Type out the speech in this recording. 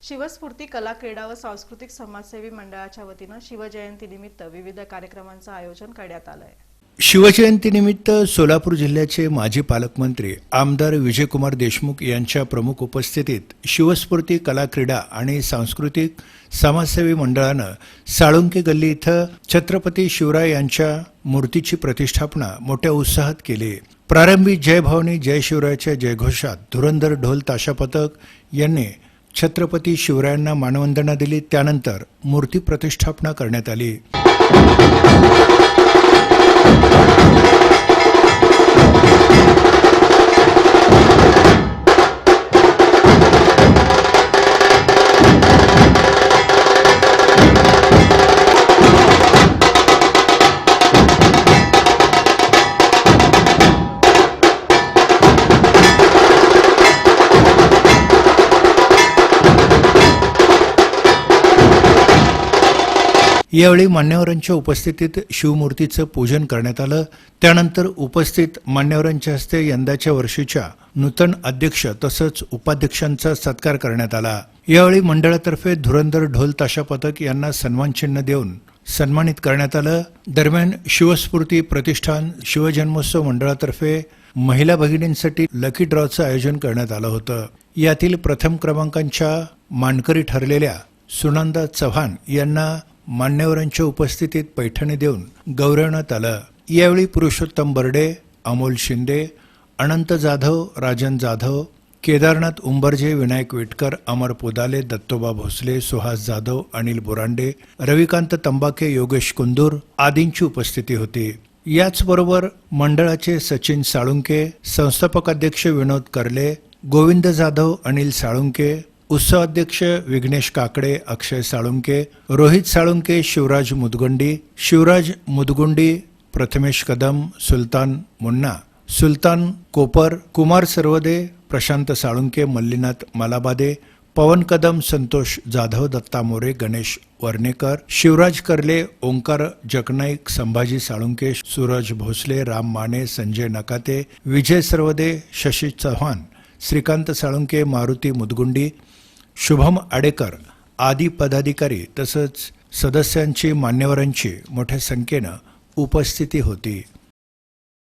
शिवस्फूर्ती कला क्रीडा व सांस्कृतिक समाजसेवी मंडळाच्या वतीने शिवजयंतीनिमित्त विविध कार्यक्रमांचे आयोजन करण्यात आले आहे। शिवजयंतीनिमित्त सोलापूर जिल्ह्याचे माजी पालकमंत्री आमदार विजयकुमार देशमुख यांच्या प्रमुख उपस्थितीत शिवस्फूर्ती कला क्रीडा आणि सांस्कृतिक समाजसेवी मंडळाने साळुंके गल्ली इथं छत्रपती शिवराय यांच्या मूर्तीची प्रतिष्ठापना मोठ्या उत्साहात केली। प्रारंभी जय भवानी जय शिवरायच्या जयघोषात धुरंधर ढोल ताशा पथक यांनी छत्रपती शिवरायांना मानवंदना दिली। त्यानंतर मूर्ती प्रतिष्ठापना करण्यात आली। यावेळी मान्यवरांच्या उपस्थितीत शिवमूर्तीचं पूजन करण्यात आलं। त्यानंतर उपस्थित मान्यवरांच्या हस्ते यंदाच्या वर्षीच्या नूतन अध्यक्ष तसंच उपाध्यक्षांचा सत्कार करण्यात आला। यावेळी मंडळातर्फे धुरंधर ढोल ताशा पथक यांना सन्मानचिन्ह देऊन सन्मानित करण्यात आलं। दरम्यान शिवस्फूर्ती प्रतिष्ठान शिवजन्मोत्सव मंडळातर्फे महिला भगिनींसाठी लकी ड्रॉचं आयोजन करण्यात आलं होतं। यातील प्रथम क्रमांकाच्या मानकरी ठरलेल्या सुनंदा चव्हाण यांना मान्यवरांच्या उपस्थितीत पैठणी देऊन गौरवण्यात आलं। यावेळी पुरुषोत्तम बर्डे, अमोल शिंदे, अनंत जाधव, राजन जाधव, केदारनाथ उंबरजे, विनायक विटकर, अमर पोदाले, दत्तोबा भोसले, सुहास जाधव, अनिल बोरांडे, रविकांत तंबाके, योगेश कुंदूर आदींची उपस्थिती होती। याचबरोबर मंडळाचे सचिन साळुंके, संस्थापक अध्यक्ष विनोद कर्ले, गोविंद जाधव, अनिल साळुंके, उत्सवाध्यक्ष विघ्नेश काकडे, अक्षय साळुंके, रोहित साळुंके, शिवराज मुदगुंडी, प्रथमेश कदम, सुलतान मुन्ना, सुलतान कोपर, कुमार सरवदे, प्रशांत साळुंके, मल्लीनाथ मलाबादे, पवन कदम, संतोष जाधव, दत्ता मोरे, गणेश वर्णेकर, शिवराज कर्ले, ओंकार जगनाईक, संभाजी साळुंके, सूरज भोसले, राम माने, संजय नकाते, विजय सरवदे, शशी चव्हाण, श्रीकांत साळुंके, मारुती मुदगुंडी, शुभम आडेकर आदी पदाधिकारी तसंच सदस्यांची मान्यवरांची मोठ्या संख्येने उपस्थिती होती।